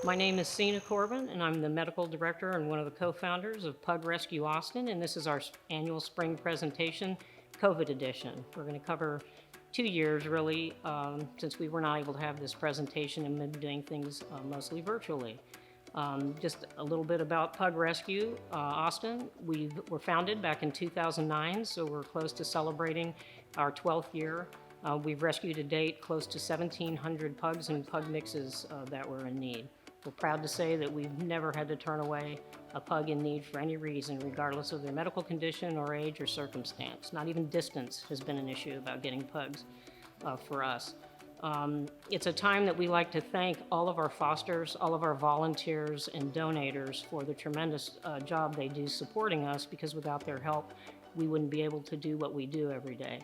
My name is Signe Corbin, and I'm the medical director and one of the co-founders of Pug Rescue Austin, and this is our annual spring presentation, COVID edition. We're going to cover 2 years, really, since we were not able to have this presentation and been doing things mostly virtually. Just a little bit about Pug Rescue Austin. We were founded back in 2009, so we're close to celebrating our 12th year. We've rescued to date close to 1,700 pugs and pug mixes that were in need. We're proud to say that we've never had to turn away a pug in need for any reason, regardless of their medical condition or age or circumstance. Not even distance has been an issue about getting pugs for us. It's a time that we like to thank all of our fosters, all of our volunteers and donators for the tremendous job they do supporting us, because without their help, we wouldn't be able to do what we do every day.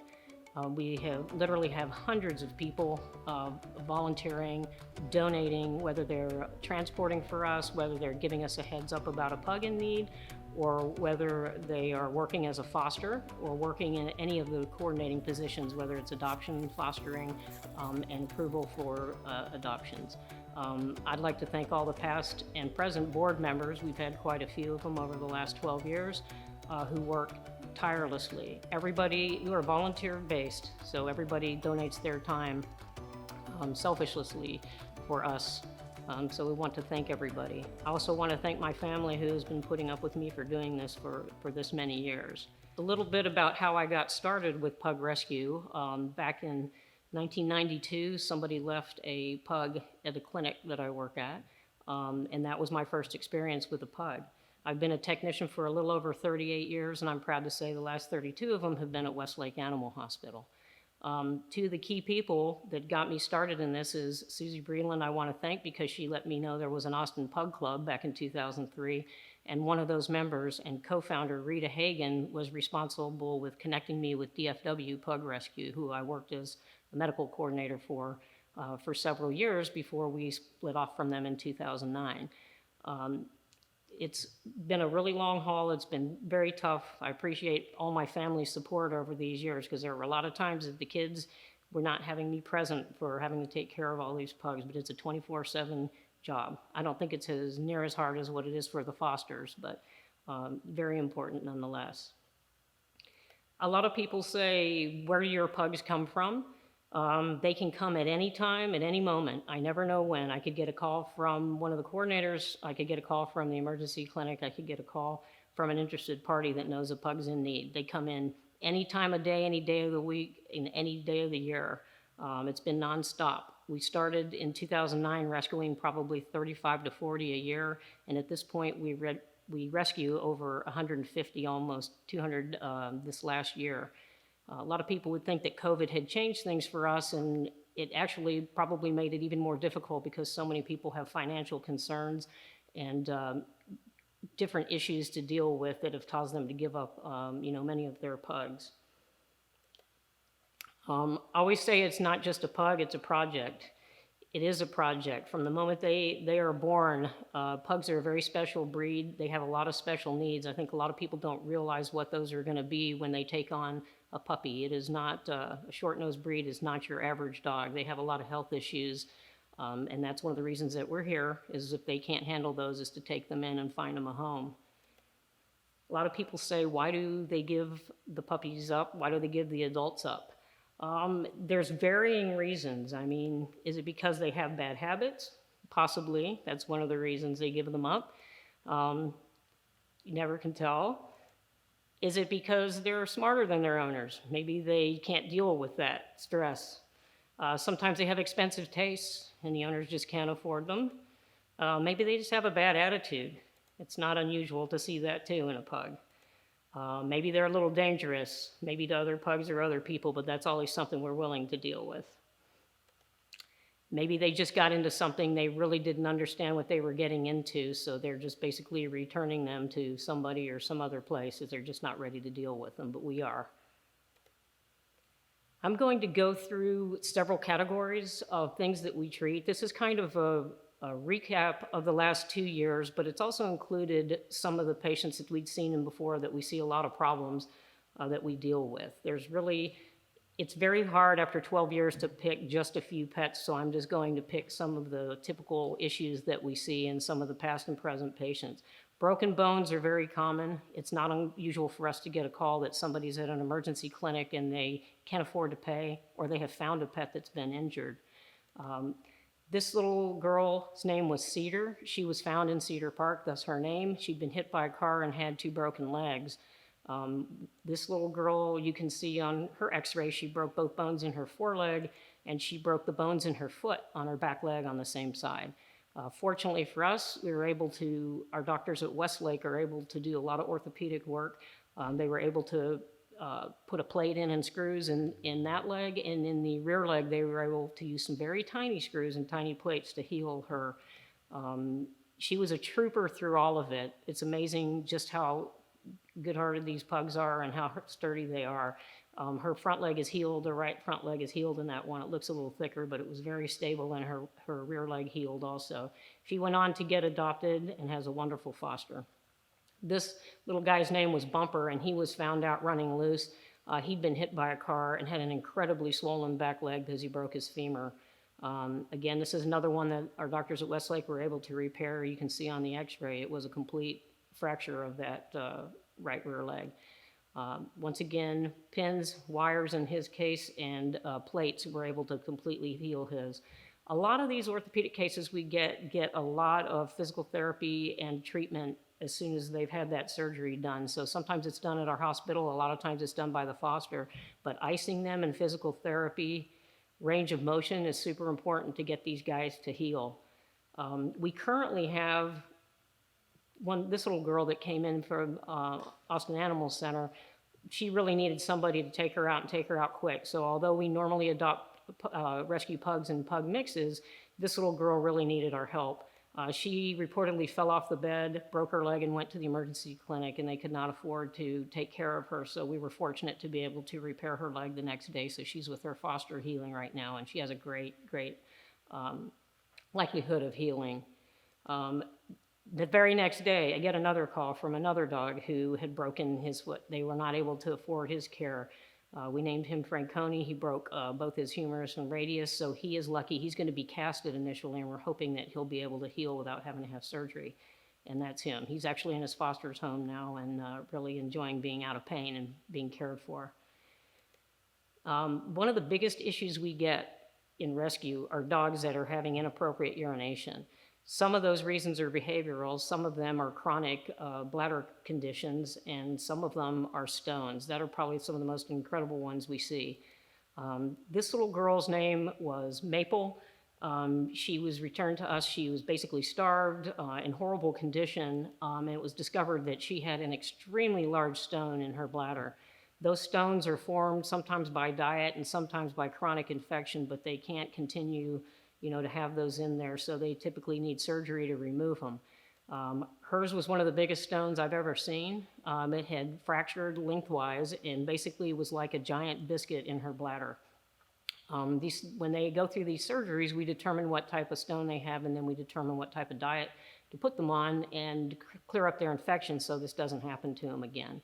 We literally have hundreds of people volunteering, donating, whether they're transporting for us, whether they're giving us a heads up about a pug in need, or whether they are working as a foster or working in any of the coordinating positions, whether it's adoption, fostering, and approval for adoptions. I'd like to thank all the past and present board members. We've had quite a few of them over the last 12 years who work tirelessly. Everybody, you are volunteer-based, so everybody donates their time selflessly for us. So we want to thank everybody. I also want to thank my family who has been putting up with me for doing this for this many years. A little bit about how I got started with Pug Rescue. Back in 1992, somebody left a pug at a clinic that I work at, and that was my first experience with a pug. I've been a technician for a little over 38 years, and I'm proud to say the last 32 of them have been at Westlake Animal Hospital. Two of the key people that got me started in this is Susie Breland, I want to thank, because she let me know there was an Austin Pug Club back in 2003, and one of those members and co-founder, Rita Hagan, was responsible with connecting me with DFW Pug Rescue, who I worked as a medical coordinator for several years before we split off from them in 2009. It's been a really long haul. It's been very tough. I appreciate all my family's support over these years, because there were a lot of times that the kids were not having me present for having to take care of all these pugs, but it's a 24/7 job. I don't think it's as near as hard as what it is for the fosters, but very important nonetheless. A lot of people say, where do your pugs come from? They can come at any time, at any moment. I never know when. I could get a call from one of the coordinators. I could get a call from the emergency clinic. I could get a call from an interested party that knows a pug's in need. They come in any time of day, any day of the week, in any day of the year. It's been nonstop. We started in 2009 rescuing probably 35 to 40 a year, and at this point we rescue over 150, almost 200 this last year. A lot of people would think that COVID had changed things for us, and it actually probably made it even more difficult, because so many people have financial concerns and different issues to deal with that have caused them to give up many of their pugs. I always say it's not just a pug, it's a project. It is a project. From the moment they are born, pugs are a very special breed. They have a lot of special needs. I think a lot of people don't realize what those are going to be when they take on a puppy. It is not, a short-nosed breed is not your average dog. They have a lot of health issues, and that's one of the reasons that we're here, is if they can't handle those, is to take them in and find them a home. A lot of people say, why do they give the puppies up? Why do they give the adults up? There's varying reasons. I mean, is it because they have bad habits? Possibly. That's one of the reasons they give them up. You never can tell. Is it because they're smarter than their owners? Maybe they can't deal with that stress. Sometimes they have expensive tastes and the owners just can't afford them. Maybe they just have a bad attitude. It's not unusual to see that too in a pug. Maybe they're a little dangerous, maybe to other pugs or other people, but that's always something we're willing to deal with. Maybe they just got into something they really didn't understand what they were getting into, so they're just basically returning them to somebody or some other place, as they're just not ready to deal with them, but we are. I'm going to go through several categories of things that we treat. This is kind of a recap of the last 2 years, but it's also included some of the patients that we'd seen in before that we see a lot of problems that we deal with. There's really It's very hard after 12 years to pick just a few pets, so I'm just going to pick some of the typical issues that we see in some of the past and present patients. Broken bones are very common. It's not unusual for us to get a call that somebody's at an emergency clinic and they can't afford to pay, or they have found a pet that's been injured. This little girl's name was Cedar. She was found in Cedar Park, thus her name. She'd been hit by a car and had 2 broken legs. This little girl, you can see on her x-ray, she broke both bones in her foreleg, and she broke the bones in her foot on her back leg on the same side. Fortunately for us, our doctors at Westlake are able to do a lot of orthopedic work. They were able to put a plate in and screws in that leg, and in the rear leg, they were able to use some very tiny screws and tiny plates to heal her. She was a trooper through all of it. It's amazing just how good-hearted these pugs are and how sturdy they are. Her front leg is healed, her right front leg is healed in that one. It looks a little thicker, but it was very stable, and her rear leg healed also. She went on to get adopted and has a wonderful foster. This little guy's name was Bumper, and he was found out running loose. He'd been hit by a car and had an incredibly swollen back leg because he broke his femur. Again, this is another one that our doctors at Westlake were able to repair. You can see on the x-ray it was a complete fracture of that right rear leg. Once again, pins, wires in his case, and plates were able to completely heal his. A lot of these orthopedic cases we get a lot of physical therapy and treatment as soon as they've had that surgery done. So sometimes it's done at our hospital, a lot of times it's done by the foster, but icing them in physical therapy, range of motion is super important to get these guys to heal. We currently have this little girl that came in from Austin Animal Center. She really needed somebody to take her out and take her out quick. So although we normally adopt rescue pugs and pug mixes, this little girl really needed our help. She reportedly fell off the bed, broke her leg, and went to the emergency clinic, and they could not afford to take care of her. So we were fortunate to be able to repair her leg the next day. So she's with her foster healing right now, and she has a great likelihood of healing. The very next day, I get another call from another dog who had broken his foot. They were not able to afford his care. We named him Franconi. He broke both his humerus and radius, so he is lucky. He's going to be casted initially, and we're hoping that he'll be able to heal without having to have surgery. And that's him. He's actually in his foster's home now and really enjoying being out of pain and being cared for. One of the biggest issues we get in rescue are dogs that are having inappropriate urination. Some of those reasons are behavioral, some of them are chronic bladder conditions, and some of them are stones. That are probably some of the most incredible ones we see. This little girl's name was Maple. She was returned to us. She was basically starved, in horrible condition, and it was discovered that she had an extremely large stone in her bladder. Those stones are formed sometimes by diet and sometimes by chronic infection, but they can't continue to have those in there, so they typically need surgery to remove them. Hers was one of the biggest stones I've ever seen. It had fractured lengthwise and basically was like a giant biscuit in her bladder. When they go through these surgeries, we determine what type of stone they have, and then we determine what type of diet to put them on and clear up their infection so this doesn't happen to them again.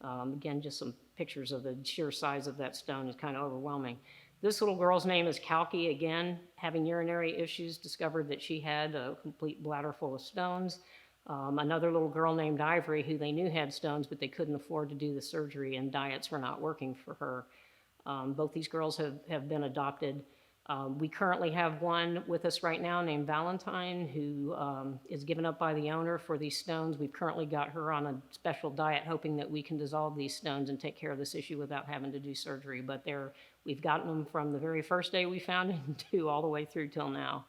Again, just some pictures of the sheer size of that stone is kind of overwhelming. This little girl's name is Kalki, again, having urinary issues, discovered that she had a complete bladder full of stones. Another little girl named Ivory, who they knew had stones, but they couldn't afford to do the surgery, and diets were not working for her. Both these girls have been adopted. We currently have one with us right now named Valentine, who is given up by the owner for these stones. We've currently got her on a special diet, hoping that we can dissolve these stones and take care of this issue without having to do surgery. But we've gotten them from the very first day we found them to all the way through till now.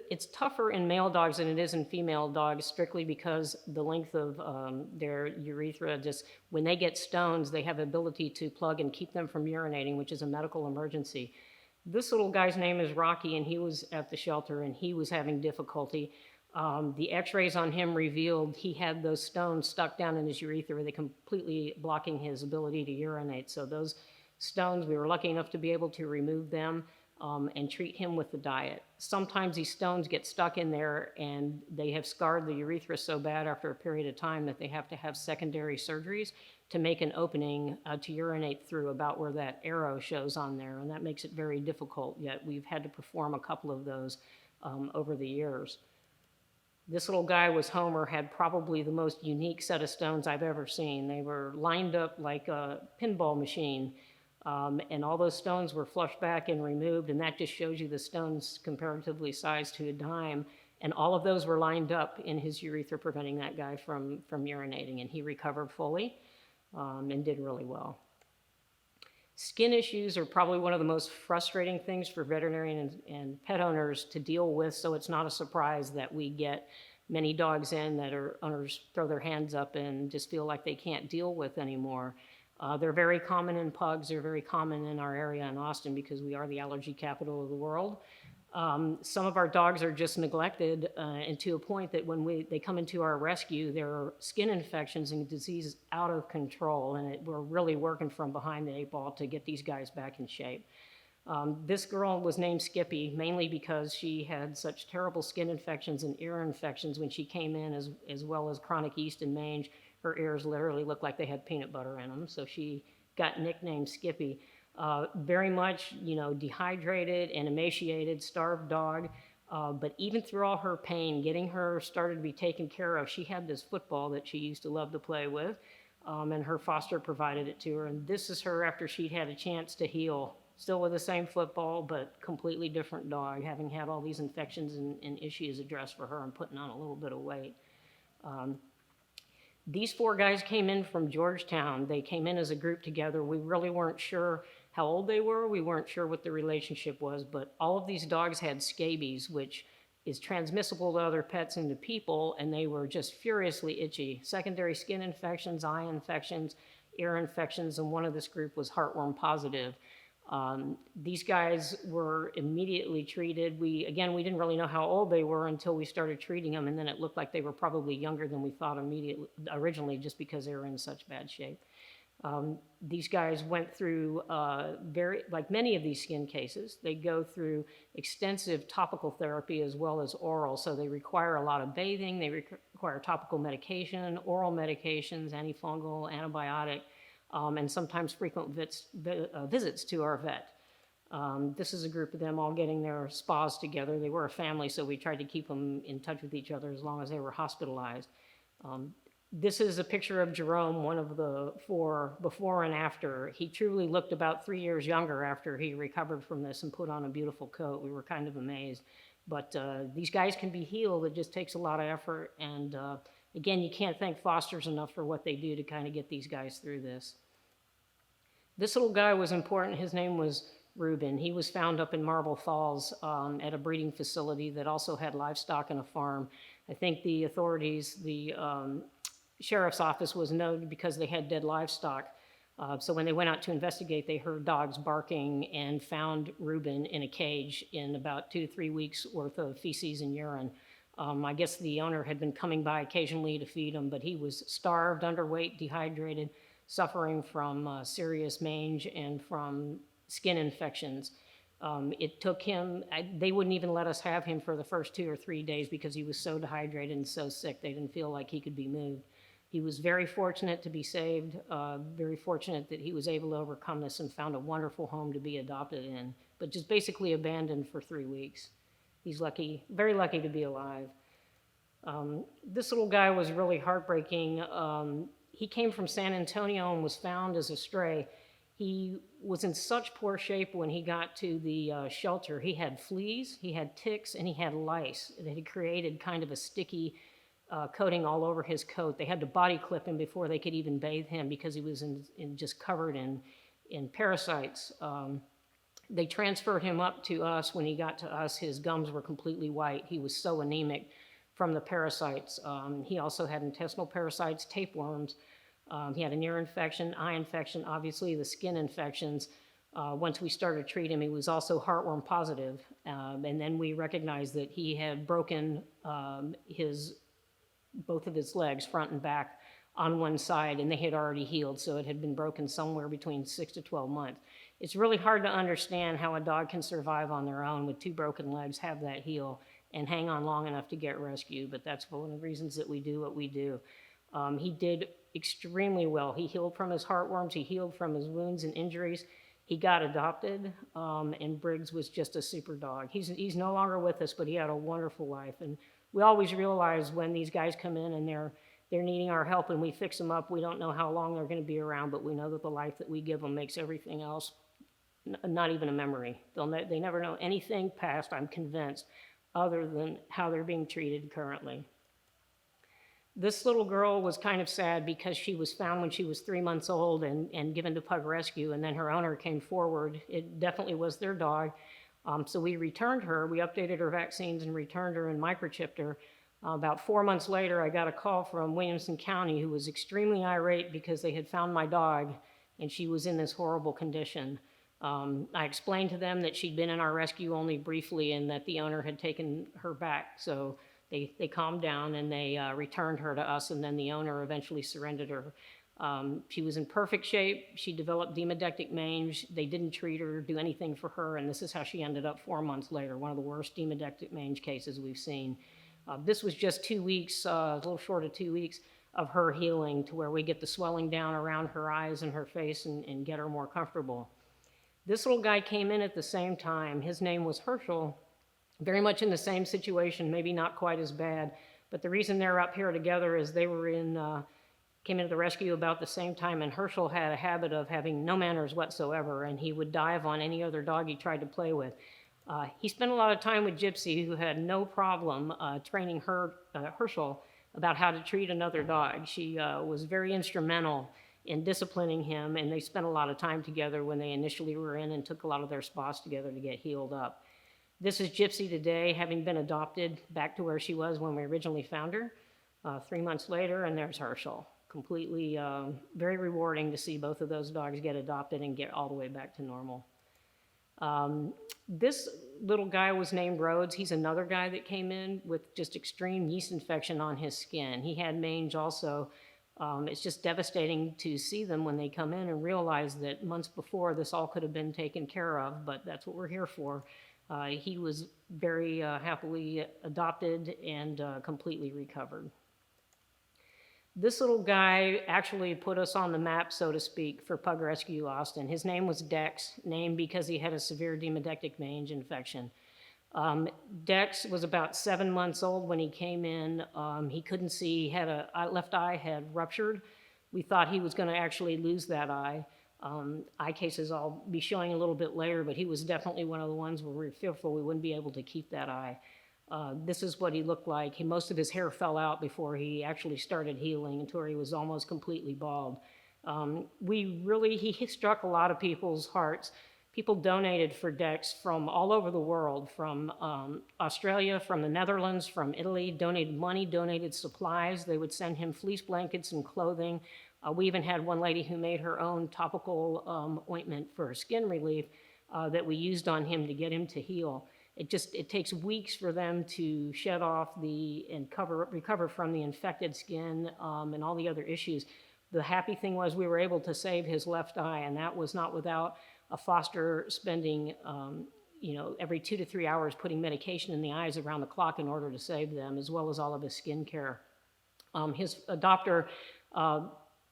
It's tougher in male dogs than it is in female dogs, strictly because the length of their urethra, just when they get stones, they have the ability to plug and keep them from urinating, which is a medical emergency. This little guy's name is Rocky, and he was at the shelter, and he was having difficulty. The x-rays on him revealed he had those stones stuck down in his urethra, they completely blocking his ability to urinate. So those stones, we were lucky enough to be able to remove them and treat him with the diet. Sometimes these stones get stuck in there and they have scarred the urethra so bad after a period of time that they have to have secondary surgeries to make an opening to urinate through about where that arrow shows on there, and that makes it very difficult, yet we've had to perform a couple of those over the years. This little guy was Homer, had probably the most unique set of stones I've ever seen. They were lined up like a pinball machine, and all those stones were flushed back and removed, and that just shows you the stones comparatively sized to a dime. And all of those were lined up in his urethra, preventing that guy from urinating, and he recovered fully and did really well. Skin issues are probably one of the most frustrating things for veterinarian and pet owners to deal with, so it's not a surprise that we get many dogs in that owners throw their hands up and just feel like they can't deal with anymore. They're very common in pugs. They're very common in our area in Austin because we are the allergy capital of the world. Some of our dogs are just neglected, and to a point that when they come into our rescue, there are skin infections and diseases out of control, and we're really working from behind the 8 ball to get these guys back in shape. This girl was named Skippy mainly because she had such terrible skin infections and ear infections when she came in, as well as chronic yeast and mange. Her ears literally looked like they had peanut butter in them, so she got nicknamed Skippy. Very much, dehydrated and emaciated, starved dog. But even through all her pain, getting her started to be taken care of, she had this football that she used to love to play with, and her foster provided it to her. And this is her after she'd had a chance to heal, still with the same football, but completely different dog, having had all these infections and issues addressed for her and putting on a little bit of weight. These 4 guys came in from Georgetown. They came in as a group together. We really weren't sure how old they were. We weren't sure what the relationship was, but all of these dogs had scabies, which is transmissible to other pets and to people, and they were just furiously itchy. Secondary skin infections, eye infections, ear infections, and one of this group was heartworm positive. These guys were immediately treated. We didn't really know how old they were until we started treating them, and then it looked like they were probably younger than we thought originally, just because they were in such bad shape. These guys went through, like many of these skin cases, they go through extensive topical therapy as well as oral, so they require a lot of bathing, they require topical medication, oral medications, antifungal, antibiotic, and sometimes frequent visits to our vet. This is a group of them all getting their spas together. They were a family, so we tried to keep them in touch with each other as long as they were hospitalized. This is a picture of Jerome, one of the 4 before and after. He truly looked about 3 years younger after he recovered from this and put on a beautiful coat. We were kind of amazed. But these guys can be healed. It just takes a lot of effort. And again, you can't thank fosters enough for what they do to kind of get these guys through this. This little guy was important. His name was Reuben. He was found up in Marble Falls at a breeding facility that also had livestock and a farm. I think the authorities, the sheriff's office was known because they had dead livestock. So when they went out to investigate, they heard dogs barking and found Reuben in a cage in about 2 to 3 weeks worth of feces and urine. I guess the owner had been coming by occasionally to feed him, but he was starved, underweight, dehydrated, suffering from serious mange and from skin infections. It took him, they wouldn't even let us have him for the first 2 or 3 days because he was so dehydrated and so sick, they didn't feel like he could be moved. He was very fortunate to be saved, very fortunate that he was able to overcome this and found a wonderful home to be adopted in, but just basically abandoned for 3 weeks. He's lucky, very lucky to be alive. This little guy was really heartbreaking. He came from San Antonio and was found as a stray. He was in such poor shape when he got to the shelter. He had fleas, he had ticks, and he had lice that had created kind of a sticky coating all over his coat. They had to body clip him before they could even bathe him because he was just covered in parasites. They transferred him up to us. When he got to us, his gums were completely white. He was so anemic from the parasites. He also had intestinal parasites, tapeworms. He had an ear infection, eye infection, obviously the skin infections. Once we started treating him, he was also heartworm positive. And then we recognized that he had broken both of his legs, front and back, on one side, and they had already healed, so it had been broken somewhere between 6 to 12 months. It's really hard to understand how a dog can survive on their own with 2 broken legs, have that heal, and hang on long enough to get rescued, but that's one of the reasons that we do what we do. He did extremely well. He healed from his heartworms, he healed from his wounds and injuries. He got adopted, and Briggs was just a super dog. He's no longer with us, but he had a wonderful life. And we always realize when these guys come in and they're needing our help and we fix them up, we don't know how long they're going to be around, but we know that the life that we give them makes everything else not even a memory. They never know anything past, I'm convinced, other than how they're being treated currently. This little girl was kind of sad because she was found when she was 3 months old and given to Pug Rescue, and then her owner came forward. It definitely was their dog. So we returned her, we updated her vaccines and returned her and microchipped her. About 4 months later, I got a call from Williamson County, who was extremely irate because they had found my dog and she was in this horrible condition. I explained to them that she'd been in our rescue only briefly and that the owner had taken her back. So they calmed down and they returned her to us, and then the owner eventually surrendered her. She was in perfect shape. She developed demodectic mange. They didn't treat her, do anything for her, and this is how she ended up 4 months later, one of the worst demodectic mange cases we've seen. This was just 2 weeks, a little short of 2 weeks, of her healing to where we get the swelling down around her eyes and her face and get her more comfortable. This little guy came in at the same time. His name was Herschel, very much in the same situation, maybe not quite as bad, but the reason they're up here together is they were came into the rescue about the same time, and Herschel had a habit of having no manners whatsoever, and he would dive on any other dog he tried to play with. He spent a lot of time with Gypsy, who had no problem training Herschel about how to treat another dog. She was very instrumental in disciplining him, and they spent a lot of time together when they initially were in and took a lot of their spots together to get healed up. This is Gypsy today, having been adopted back to where she was when we originally found her 3 months later, and there's Herschel. Completely, very rewarding to see both of those dogs get adopted and get all the way back to normal. This little guy was named Rhodes. He's another guy that came in with just extreme yeast infection on his skin. He had mange also. It's just devastating to see them when they come in and realize that months before this all could have been taken care of, but that's what we're here for. He was very happily adopted and completely recovered. This little guy actually put us on the map, so to speak, for Pug Rescue Austin. His name was Dex, named because he had a severe demodectic mange infection. Dex was about 7 months old when he came in. He couldn't see, he had left eye had ruptured. We thought he was going to actually lose that eye. Eye cases I'll be showing a little bit later, but he was definitely one of the ones where we were fearful we wouldn't be able to keep that eye. This is what he looked like. Most of his hair fell out before he actually started healing until he was almost completely bald. He struck a lot of people's hearts. People donated for Dex from all over the world, from Australia, from the Netherlands, from Italy, donated money, donated supplies. They would send him fleece blankets and clothing. We even had one lady who made her own topical ointment for skin relief that we used on him to get him to heal. It takes weeks for them to shed off and recover from the infected skin and all the other issues. The happy thing was we were able to save his left eye, and that was not without a foster spending, every 2 to 3 hours putting medication in the eyes around the clock in order to save them, as well as all of his skin care. His adopter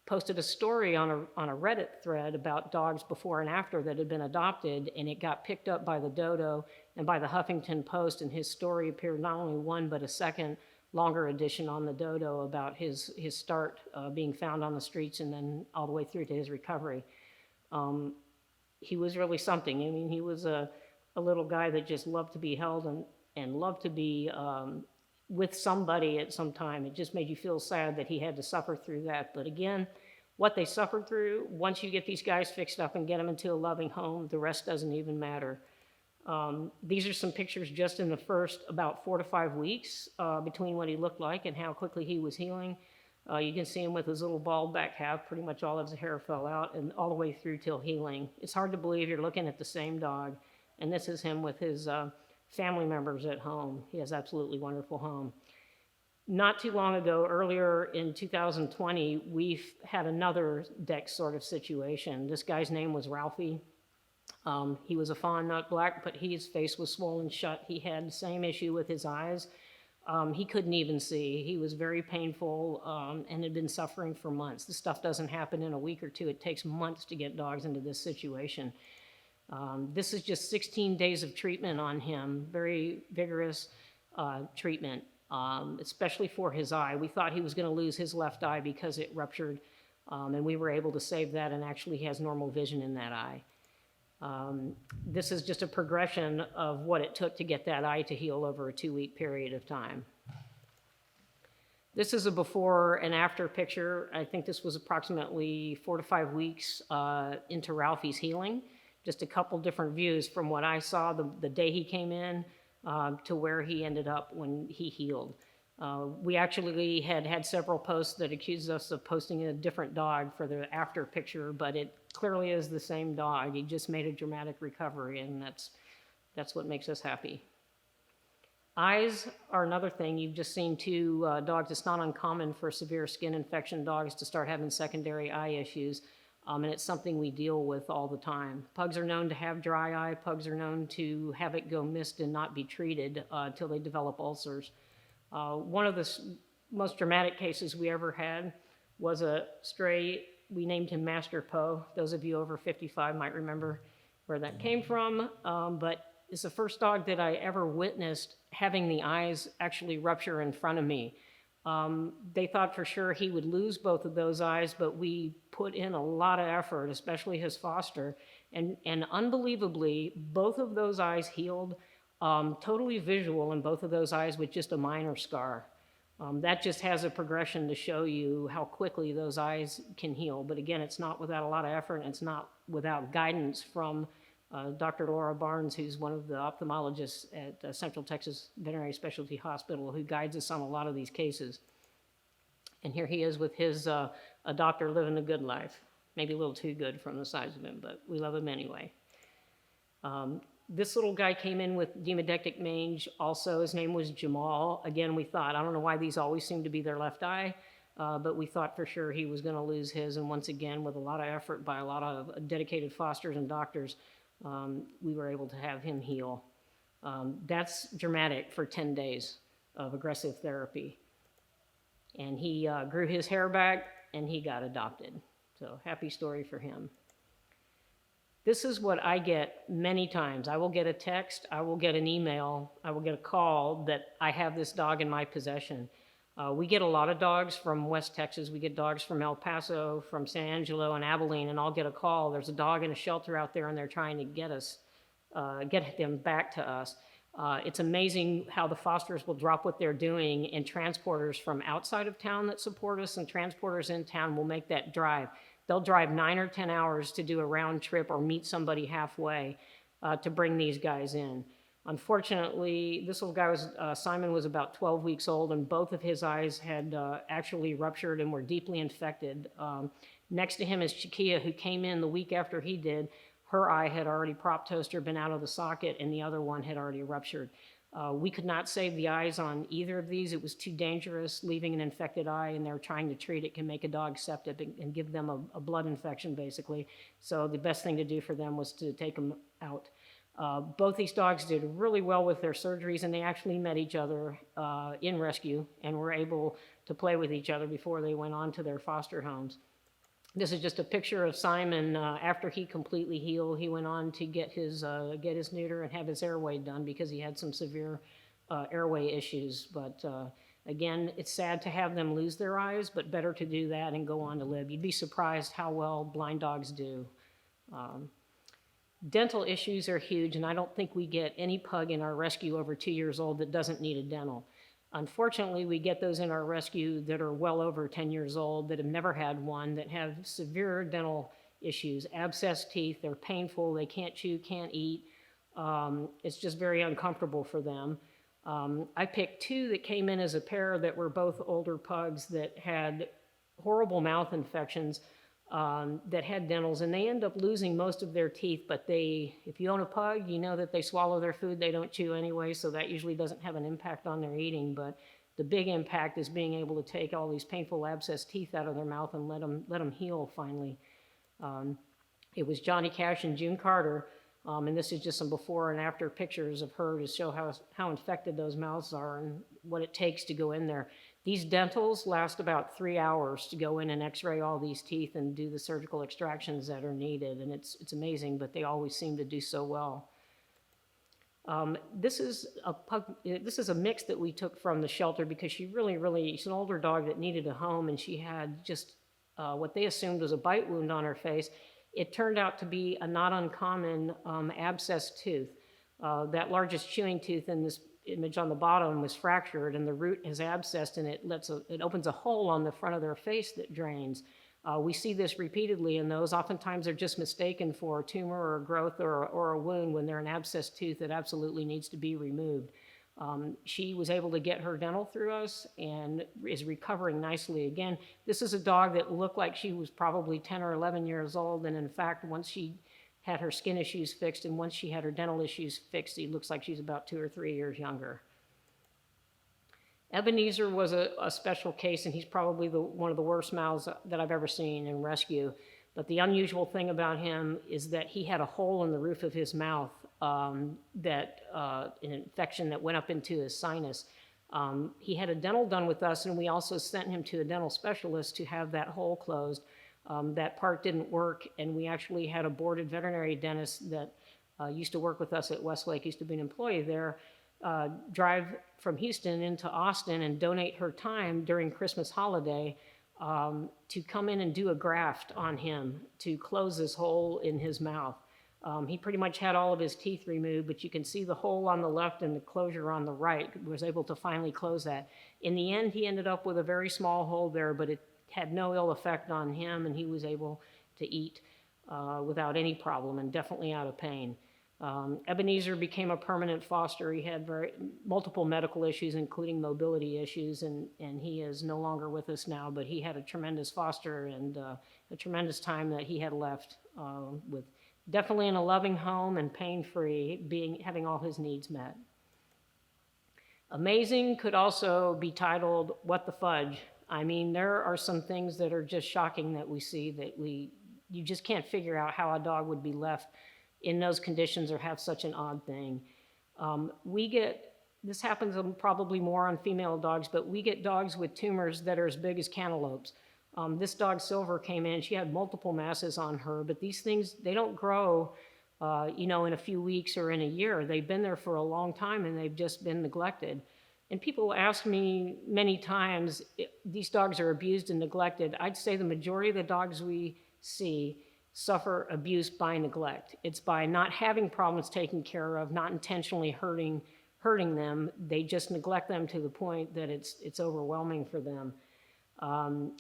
posted a story on a Reddit thread about dogs before and after that had been adopted, and it got picked up by the Dodo and by the Huffington Post, and his story appeared not only one but a second longer edition on the Dodo about his start being found on the streets and then all the way through to his recovery. He was really something. I mean, he was a little guy that just loved to be held and loved to be with somebody at some time. It just made you feel sad that he had to suffer through that. But again, what they suffered through, once you get these guys fixed up and get them into a loving home, the rest doesn't even matter. These are some pictures just in the first about 4 to 5 weeks between what he looked like and how quickly he was healing. You can see him with his little bald back half, pretty much all of his hair fell out, and all the way through till healing. It's hard to believe you're looking at the same dog, and this is him with his family members at home. He has absolutely wonderful home. Not too long ago, earlier in 2020, we had another Dex sort of situation. This guy's name was Ralphie. He was a fawn, not black, but his face was swollen shut. He had the same issue with his eyes. He couldn't even see. He was very painful and had been suffering for months. This stuff doesn't happen in a week or two. It takes months to get dogs into this situation. This is just 16 days of treatment on him, very vigorous treatment, especially for his eye. We thought he was going to lose his left eye because it ruptured, and we were able to save that, and actually he has normal vision in that eye. This is just a progression of what it took to get that eye to heal over a 2-week period of time. This is a before and after picture. I think this was approximately 4 to 5 weeks into Ralphie's healing. Just a couple different views from what I saw the day he came in to where he ended up when he healed. We actually had several posts that accused us of posting a different dog for the after picture, but it clearly is the same dog. He just made a dramatic recovery, and that's what makes us happy. Eyes are another thing. You've just seen 2 dogs. It's not uncommon for severe skin infection dogs to start having secondary eye issues, and it's something we deal with all the time. Pugs are known to have dry eye. Pugs are known to have it go missed and not be treated until they develop ulcers. One of the most dramatic cases we ever had was a stray. We named him Master Poe. Those of you over 55 might remember where that came from, but it's the first dog that I ever witnessed having the eyes actually rupture in front of me. They thought for sure he would lose both of those eyes, but we put in a lot of effort, especially his foster, and unbelievably, both of those eyes healed, totally visual in both of those eyes with just a minor scar. That just has a progression to show you how quickly those eyes can heal. But again, it's not without a lot of effort, and it's not without guidance from Dr. Laura Barnes, who's one of the ophthalmologists at Central Texas Veterinary Specialty Hospital, who guides us on a lot of these cases. And here he is with his a doctor living a good life. Maybe a little too good from the size of him, but we love him anyway. This little guy came in with demodectic mange also. His name was Jamal. Again, we thought, I don't know why these always seem to be their left eye, but we thought for sure he was going to lose his. And once again, with a lot of effort by a lot of dedicated fosters and doctors, we were able to have him heal. That's dramatic for 10 days of aggressive therapy. And he grew his hair back, and he got adopted. So happy story for him. This is what I get many times. I will get a text, I will get an email, I will get a call that I have this dog in my possession. We get a lot of dogs from West Texas. We get dogs from El Paso, from San Angelo and Abilene, and I'll get a call. There's a dog in a shelter out there, and they're trying to get them back to us. It's amazing how the fosters will drop what they're doing, and transporters from outside of town that support us and transporters in town will make that drive. They'll drive 9 or 10 hours to do a round trip or meet somebody halfway to bring these guys in. Unfortunately, this little guy was, Simon was about 12 weeks old, and both of his eyes had actually ruptured and were deeply infected. Next to him is Chiquilla, who came in the week after he did. Her eye had already proptosed or been out of the socket, and the other one had already ruptured. We could not save the eyes on either of these. It was too dangerous. Leaving an infected eye and they're trying to treat it can make a dog septic and give them a blood infection, basically. So the best thing to do for them was to take them out. Both these dogs did really well with their surgeries, and they actually met each other in rescue and were able to play with each other before they went on to their foster homes. This is just a picture of Simon after he completely healed. He went on to get his neuter and have his airway done because he had some severe airway issues. But again, it's sad to have them lose their eyes, but better to do that and go on to live. You'd be surprised how well blind dogs do. Dental issues are huge, and I don't think we get any pug in our rescue over 2 years old that doesn't need a dental. Unfortunately, we get those in our rescue that are well over 10 years old, that have never had one, that have severe dental issues, abscessed teeth, they're painful, they can't chew, can't eat. It's just very uncomfortable for them. I picked 2 that came in as a pair that were both older pugs that had horrible mouth infections, that had dentals, and they end up losing most of their teeth, but if you own a pug, you know that they swallow their food, they don't chew anyway, so that usually doesn't have an impact on their eating, but the big impact is being able to take all these painful abscessed teeth out of their mouth and let them heal finally. It was Johnny Cash and June Carter And this is just some before and after pictures of her to show how infected those mouths are and what it takes to go in there. These dentals last about 3 hours to go in and x-ray all these teeth and do the surgical extractions that are needed. And it's amazing, but they always seem to do so well. This is a mix that we took from the shelter because she's an older dog that needed a home, and she had just what they assumed was a bite wound on her face. It turned out to be a not uncommon abscessed tooth. That largest chewing tooth in this image on the bottom was fractured, and the root is abscessed, and it opens a hole on the front of their face that drains. We see this repeatedly in those. Oftentimes they're just mistaken for a tumor or a growth or a wound when they're an abscessed tooth that absolutely needs to be removed. She was able to get her dental through us and is recovering nicely. Again, this is a dog that looked like she was probably 10 or 11 years old, and in fact, once she had her skin issues fixed and once she had her dental issues fixed, it looks like she's about 2 or 3 years younger. Ebenezer was a special case, and he's probably one of the worst mouths that I've ever seen in rescue. But the unusual thing about him is that he had a hole in the roof of his mouth, an infection that went up into his sinus. He had a dental done with us, and we also sent him to a dental specialist to have that hole closed. That part didn't work, and we actually had a boarded veterinary dentist that used to work with us at Westlake, used to be an employee there, drive from Houston into Austin and donate her time during Christmas holiday to come in and do a graft on him to close this hole in his mouth. He pretty much had all of his teeth removed, but you can see the hole on the left and the closure on the right. Was able to finally close that. In the end, he ended up with a very small hole there, but it had no ill effect on him, and he was able to eat without any problem and definitely out of pain. Ebenezer became a permanent foster. He had multiple medical issues, including mobility issues, and he is no longer with us now, but he had a tremendous foster and a tremendous time that he had left with definitely in a loving home and pain-free, having all his needs met. Amazing could also be titled, What the Fudge? I mean, there are some things that are just shocking that we see that you just can't figure out how a dog would be left in those conditions or have such an odd thing. This happens probably more on female dogs, but we get dogs with tumors that are as big as cantaloupes. This dog, Silver, came in, she had multiple masses on her, but these things, they don't grow, in a few weeks or in a year. They've been there for a long time and they've just been neglected. And people ask me many times, these dogs are abused and neglected. I'd say the majority of the dogs we see suffer abuse by neglect. It's by not having problems taken care of, not intentionally hurting them. They just neglect them to the point that it's overwhelming for them.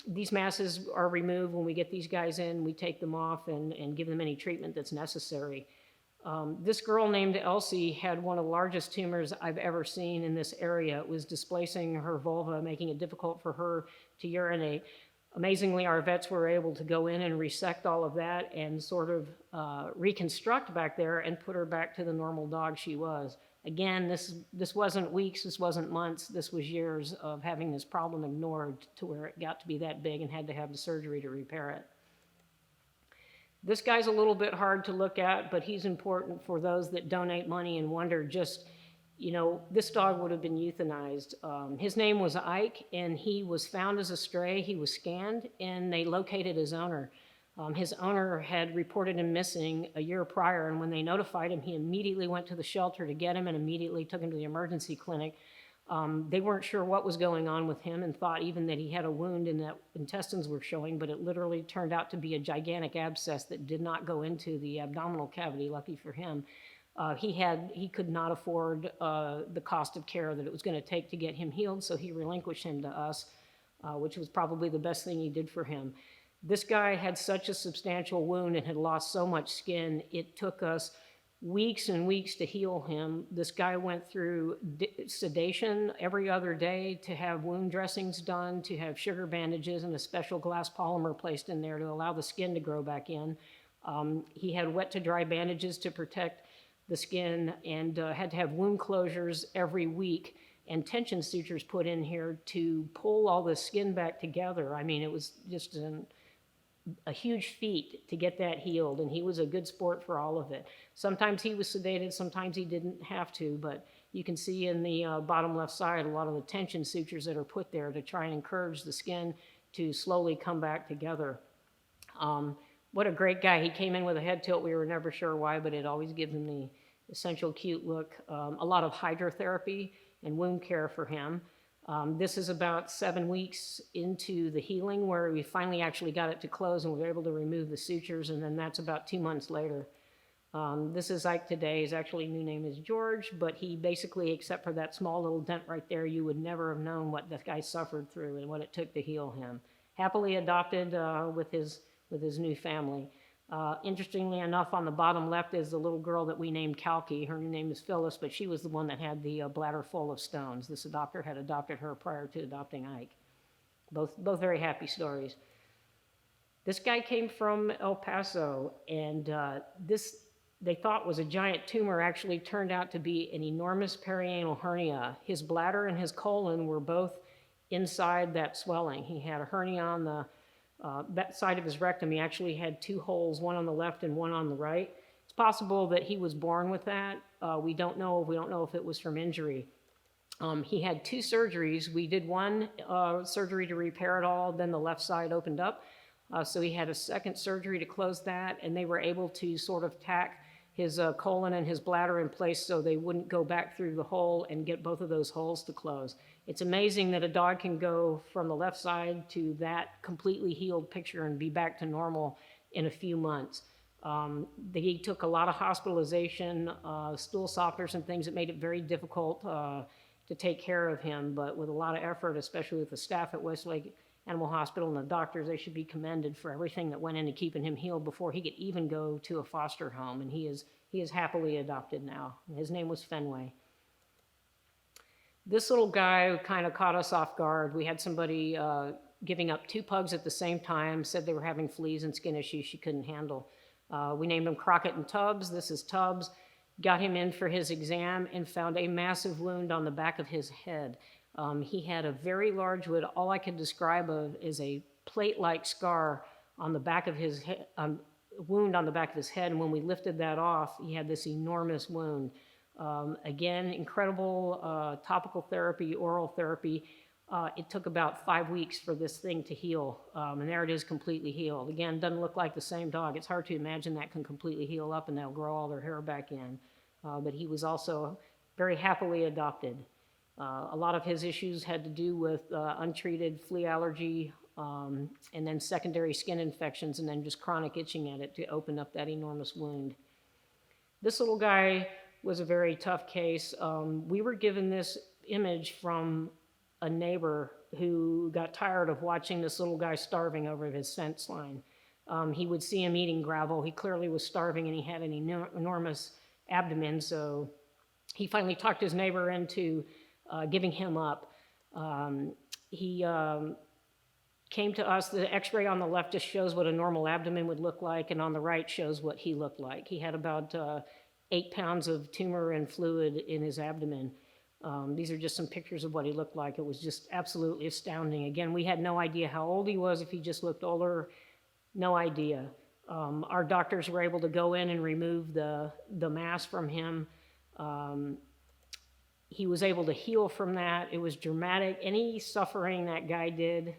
These masses are removed when we get these guys in. We take them off and give them any treatment that's necessary. This girl named Elsie had one of the largest tumors I've ever seen in this area. It was displacing her vulva, making it difficult for her to urinate. Amazingly, our vets were able to go in and resect all of that and sort of reconstruct back there and put her back to the normal dog she was. Again, this wasn't weeks, this wasn't months, this was years of having this problem ignored to where it got to be that big and had to have the surgery to repair it. This guy's a little bit hard to look at, but he's important for those that donate money and wonder just, this dog would have been euthanized. His name was Ike, and he was found as a stray. He was scanned, and they located his owner. His owner had reported him missing a year prior, and when they notified him, he immediately went to the shelter to get him and immediately took him to the emergency clinic. They weren't sure what was going on with him and thought even that he had a wound and that intestines were showing, but it literally turned out to be a gigantic abscess that did not go into the abdominal cavity, lucky for him. He could not afford the cost of care that it was going to take to get him healed, so he relinquished him to us, which was probably the best thing he did for him. This guy had such a substantial wound and had lost so much skin, it took us weeks and weeks to heal him. This guy went through sedation every other day to have wound dressings done, to have sugar bandages and a special glass polymer placed in there to allow the skin to grow back in. He had wet to dry bandages to protect the skin and had to have wound closures every week and tension sutures put in here to pull all the skin back together. I mean, it was just a huge feat to get that healed, and he was a good sport for all of it. Sometimes he was sedated, sometimes he didn't have to, but you can see in the bottom left side a lot of the tension sutures that are put there to try and encourage the skin to slowly come back together. What a great guy. He came in with a head tilt. We were never sure why, but it always gives him the essential cute look. A lot of hydrotherapy and wound care for him. This is about 7 weeks into the healing where we finally actually got it to close and we were able to remove the sutures, and then that's about 2 months later. This is Ike today. His actually new name is George, but he basically, except for that small little dent right there, you would never have known what this guy suffered through and what it took to heal him. Happily adopted with his new family. Interestingly enough, on the bottom left is the little girl that we named Kalki. Her name is Phyllis, but she was the one that had the bladder full of stones. This adopter had adopted her prior to adopting Ike. Both very happy stories. This guy came from El Paso, and this they thought was a giant tumor actually turned out to be an enormous perianal hernia. His bladder and his colon were both inside that swelling. He had a hernia on the that side of his rectum. He actually had 2 holes, one on the left and one on the right. It's possible that he was born with that. We don't know. We don't know if it was from injury. He had 2 surgeries. We did one surgery to repair it all, then the left side opened up. So he had a second surgery to close that, and they were able to sort of tack his colon and his bladder in place so they wouldn't go back through the hole and get both of those holes to close. It's amazing that a dog can go from the left side to that completely healed picture and be back to normal in a few months. They took a lot of hospitalization, stool softeners and things that made it very difficult to take care of him, but with a lot of effort, especially with the staff at Westlake Animal Hospital and the doctors, they should be commended for everything that went into keeping him healed before he could even go to a foster home, and he is happily adopted now. His name was Fenway. This little guy kind of caught us off guard. We had somebody giving up 2 pugs at the same time, said they were having fleas and skin issues she couldn't handle. We named him Crockett and Tubbs. This is Tubbs. Got him in for his exam and found a massive wound on the back of his head. He had a very large wound. All I could describe is a plate-like scar on the back of his head, wound on the back of his head, and when we lifted that off, he had this enormous wound. Again, incredible topical therapy, oral therapy. It took about 5 weeks for this thing to heal, and there it is, completely healed. Again, doesn't look like the same dog. It's hard to imagine that can completely heal up and they'll grow all their hair back in. But he was also very happily adopted. A lot of his issues had to do with untreated flea allergy, and then secondary skin infections, and then just chronic itching at it to open up that enormous wound. This little guy was a very tough case. We were given this image from a neighbor who got tired of watching this little guy starving over his fence line. He would see him eating gravel. He clearly was starving, and he had an enormous abdomen, so he finally talked his neighbor into giving him up. He came to us. The x-ray on the left just shows what a normal abdomen would look like, and on the right shows what he looked like. He had about 8 pounds of tumor and fluid in his abdomen. These are just some pictures of what he looked like. It was just absolutely astounding. Again, we had no idea how old he was, if he just looked older, no idea. Our doctors were able to go in and remove the mass from him. He was able to heal from that. It was dramatic. Any suffering that guy did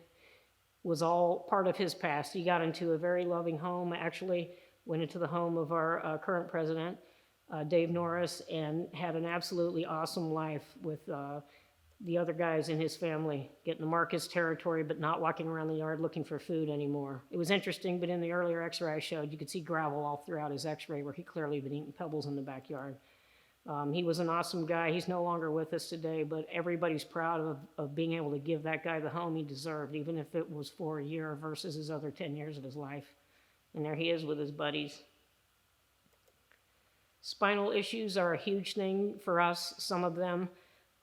was all part of his past. He got into a very loving home, actually went into the home of our current president, Dave Norris, and had an absolutely awesome life with the other guys in his family, getting the Marcus territory, but not walking around the yard looking for food anymore. It was interesting, but in the earlier x-ray I showed, you could see gravel all throughout his x-ray where he clearly had been eating pebbles in the backyard. He was an awesome guy. He's no longer with us today, but everybody's proud of being able to give that guy the home he deserved, even if it was for a year versus his other 10 years of his life. And there he is with his buddies. Spinal issues are a huge thing for us. Some of them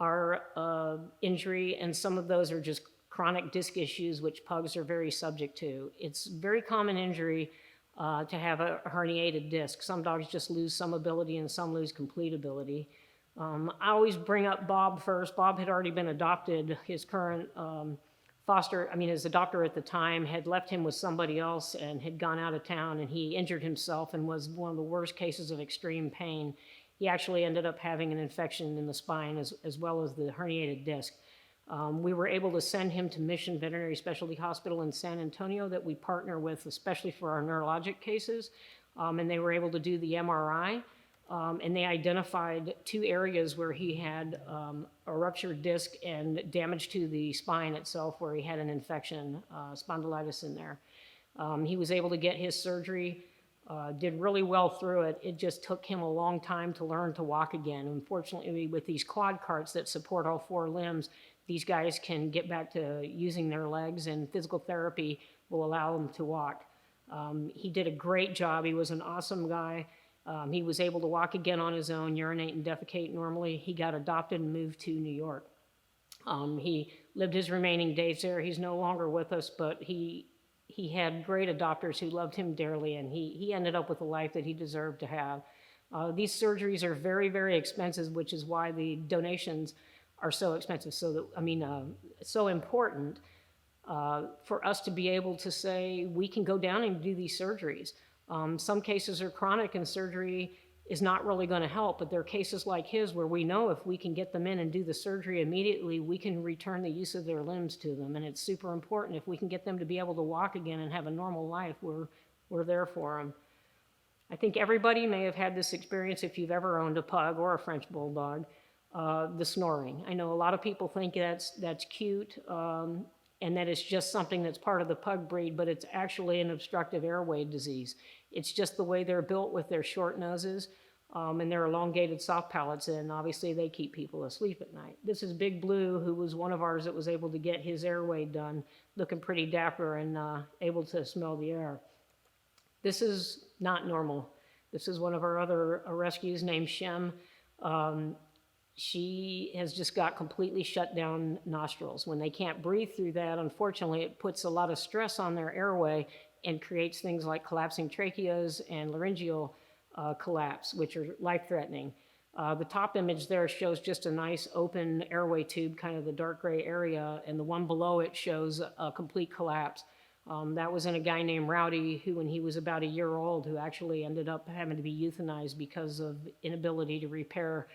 are injury, and some of those are just chronic disc issues, which pugs are very subject to. It's very common injury to have a herniated disc. Some dogs just lose some ability and some lose complete ability. I always bring up Bob first. Bob had already been adopted. His current his doctor at the time had left him with somebody else and had gone out of town, and he injured himself and was one of the worst cases of extreme pain. He actually ended up having an infection in the spine as well as the herniated disc. We were able to send him to Mission Veterinary Specialty Hospital in San Antonio that we partner with, especially for our neurologic cases, and they were able to do the MRI, and they identified 2 areas where he had a ruptured disc and damage to the spine itself where he had an infection, spondylitis in there. He was able to get his surgery, did really well through it. It just took him a long time to learn to walk again. Unfortunately, with these quad carts that support all 4 limbs, these guys can get back to using their legs, and physical therapy will allow them to walk. He did a great job. He was an awesome guy. He was able to walk again on his own, urinate and defecate normally. He got adopted and moved to New York. He lived his remaining days there. He's no longer with us, but he had great adopters who loved him dearly, and he ended up with a life that he deserved to have. These surgeries are very, very expensive, which is why the donations are so expensive. So important for us to be able to say we can go down and do these surgeries. Some cases are chronic and surgery is not really going to help, but there are cases like his where we know if we can get them in and do the surgery immediately, we can return the use of their limbs to them, and it's super important. If we can get them to be able to walk again and have a normal life, we're there for them. I think everybody may have had this experience if you've ever owned a pug or a French bulldog, the snoring. I know a lot of people think that's cute, and that it's just something that's part of the pug breed, but it's actually an obstructive airway disease. It's just the way they're built with their short noses and their elongated soft palates, and obviously they keep people asleep at night. This is Big Blue, who was one of ours that was able to get his airway done, looking pretty dapper and able to smell the air. This is not normal. This is one of our other rescues named Shem. She has just got completely shut down nostrils. When they can't breathe through that, unfortunately, it puts a lot of stress on their airway and creates things like collapsing tracheas and laryngeal collapse, which are life-threatening. The top image there shows just a nice open airway tube, kind of the dark gray area, and the one below it shows a complete collapse. That was in a guy named Rowdy, who, when he was about a year old, who actually ended up having to be euthanized because of inability to repair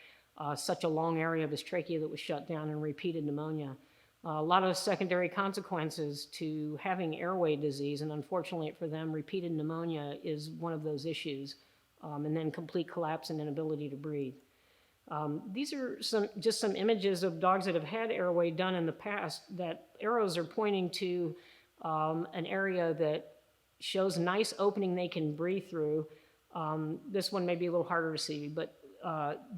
such a long area of his trachea that was shut down and repeated pneumonia. A lot of secondary consequences to having airway disease, and unfortunately for them, repeated pneumonia is one of those issues, and then complete collapse and inability to breathe. These are just some images of dogs that have had airway done in the past. That arrows are pointing to an area that shows a nice opening they can breathe through. This one may be a little harder to see, but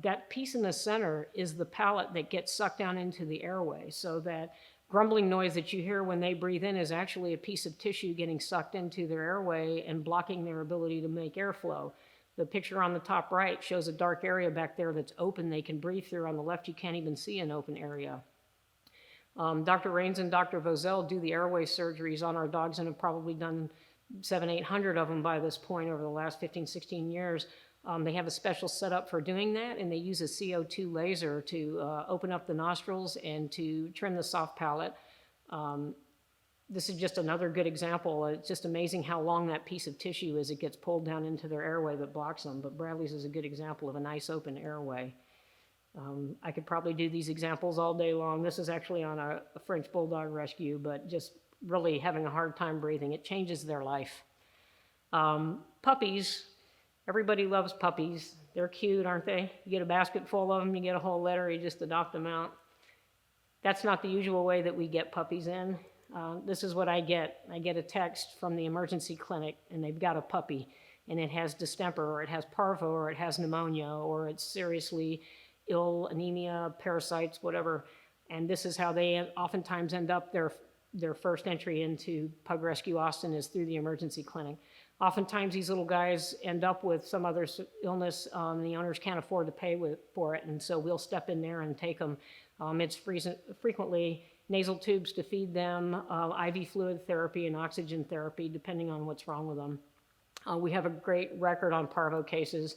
that piece in the center is the palate that gets sucked down into the airway. So that grumbling noise that you hear when they breathe in is actually a piece of tissue getting sucked into their airway and blocking their ability to make airflow. The picture on the top right shows a dark area back there that's open they can breathe through. On the left, you can't even see an open area. Dr. Rains and Dr. Vozell do the airway surgeries on our dogs and have probably done 700-800 of them by this point over the last 15-16 years. They have a special setup for doing that, and they use a CO2 laser to open up the nostrils and to trim the soft palate. This is just another good example. It's just amazing how long that piece of tissue is. It gets pulled down into their airway that blocks them, but Bradley's is a good example of a nice open airway. I could probably do these examples all day long. This is actually on a French Bulldog rescue, but just really having a hard time breathing. It changes their life. Puppies. Everybody loves puppies. They're cute, aren't they? You get a basket full of them, you get a whole litter, you just adopt them out. That's not the usual way that we get puppies in. This is what I get. I get a text from the emergency clinic, and they've got a puppy, and it has distemper, or it has parvo, or it has pneumonia, or it's seriously ill, anemia, parasites, whatever. And this is how they oftentimes end up their first entry into Pug Rescue Austin is through the emergency clinic. Oftentimes these little guys end up with some other illness, the owners can't afford to pay for it, and so we'll step in there and take them. It's frequently nasal tubes to feed them, IV fluid therapy and oxygen therapy, depending on what's wrong with them. We have a great record on parvo cases.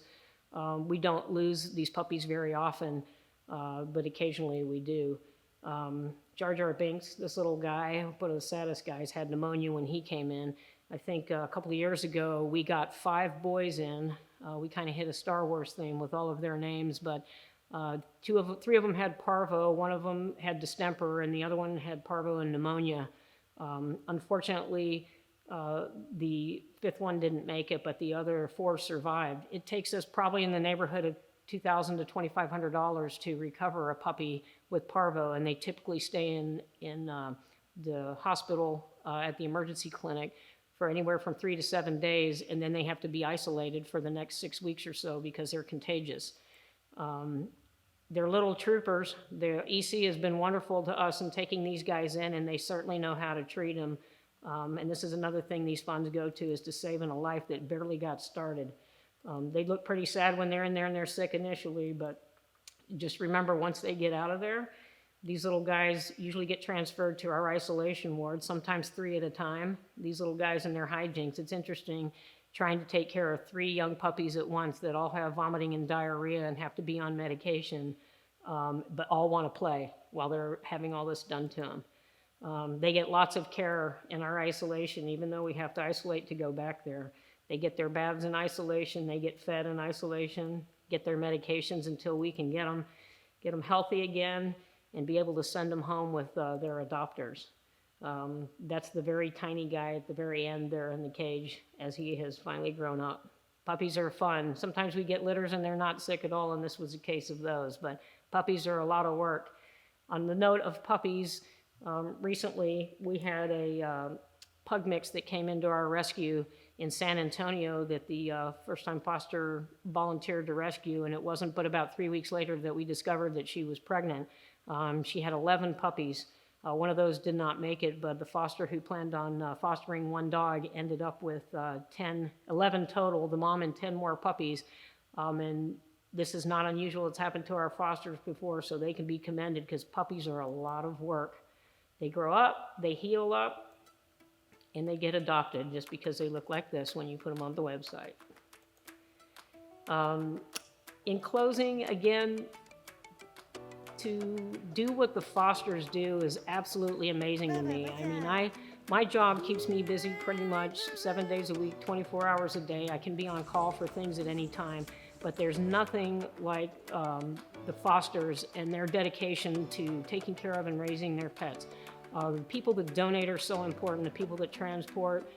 We don't lose these puppies very often, but occasionally we do. Jar Jar Binks, this little guy, one of the saddest guys, had pneumonia when he came in. I think a couple of years ago, we got 5 boys in. We kind of hit a Star Wars theme with all of their names, but 3 of them had parvo, one of them had distemper, and the other one had parvo and pneumonia. Unfortunately, the 5th one didn't make it, but the other 4 survived. It takes us probably in the neighborhood of $2,000 to $2,500 to recover a puppy with parvo, and they typically stay in the hospital at the emergency clinic for anywhere from 3 to 7 days, and then they have to be isolated for the next 6 weeks or so because they're contagious. They're little troopers. The EC has been wonderful to us in taking these guys in, and they certainly know how to treat them. And this is another thing these funds go to, is to saving a life that barely got started. They look pretty sad when they're in there and they're sick initially, but just remember, once they get out of there, these little guys usually get transferred to our isolation ward, sometimes 3 at a time. These little guys and their hijinks, it's interesting trying to take care of 3 young puppies at once that all have vomiting and diarrhea and have to be on medication, but all want to play while they're having all this done to them. They get lots of care in our isolation, even though we have to isolate to go back there. They get their baths in isolation, they get fed in isolation, get their medications until we can get them healthy again, and be able to send them home with their adopters. That's the very tiny guy at the very end there in the cage as he has finally grown up. Puppies are fun. Sometimes we get litters and they're not sick at all, and this was a case of those, but puppies are a lot of work. On the note of puppies, recently we had a pug mix that came into our rescue in San Antonio that the first-time foster volunteered to rescue, and it wasn't but about 3 weeks later that we discovered that she was pregnant. She had 11 puppies. One of those did not make it, but the foster who planned on fostering 1 dog ended up with 11 total, the mom and 10 more puppies. And this is not unusual. It's happened to our fosters before, so they can be commended because puppies are a lot of work. They grow up, they heal up, and they get adopted just because they look like this when you put them on the website. In closing, again, to do what the fosters do is absolutely amazing to me. I mean, my job keeps me busy pretty much 7 days a week, 24 hours a day. I can be on call for things at any time, but there's nothing like the fosters and their dedication to taking care of and raising their pets. The people that donate are so important, the people that transport,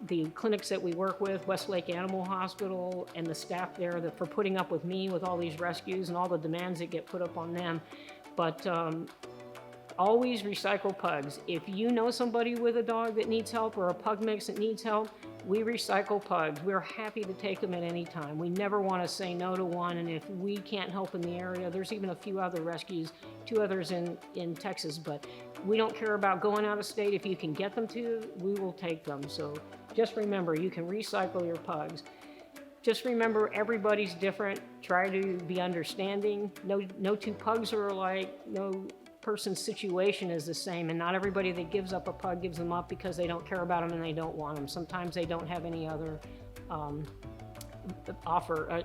the clinics that we work with, Westlake Animal Hospital, and the staff there that for putting up with me with all these rescues and all the demands that get put up on them. But always recycle pugs. If you know somebody with a dog that needs help or a pug mix that needs help, we recycle pugs. We're happy to take them at any time. We never want to say no to one, and if we can't help in the area, there's even a few other rescues, 2 others in Texas, but we don't care about going out of state. If you can get them to, we will take them. So just remember, you can recycle your pugs. Just remember, everybody's different. Try to be understanding. No 2 pugs are alike. No person's situation is the same, and not everybody that gives up a pug gives them up because they don't care about them and they don't want them. Sometimes they don't have any other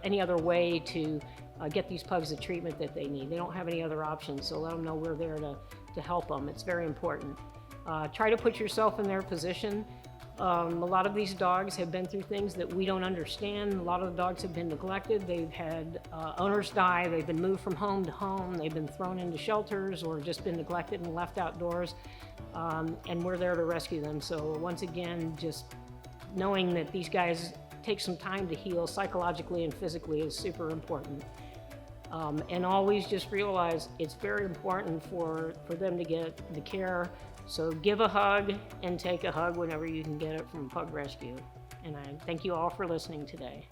any other way to get these pugs the treatment that they need. They don't have any other options, so let them know we're there to help them. It's very important. Try to put yourself in their position. A lot of these dogs have been through things that we don't understand. A lot of the dogs have been neglected. They've had owners die. They've been moved from home to home. They've been thrown into shelters or just been neglected and left outdoors. And we're there to rescue them. So once again, just knowing that these guys take some time to heal psychologically and physically is super important. And always just realize it's very important for them to get the care. So give a hug and take a hug whenever you can get it from Pug Rescue. And I thank you all for listening today.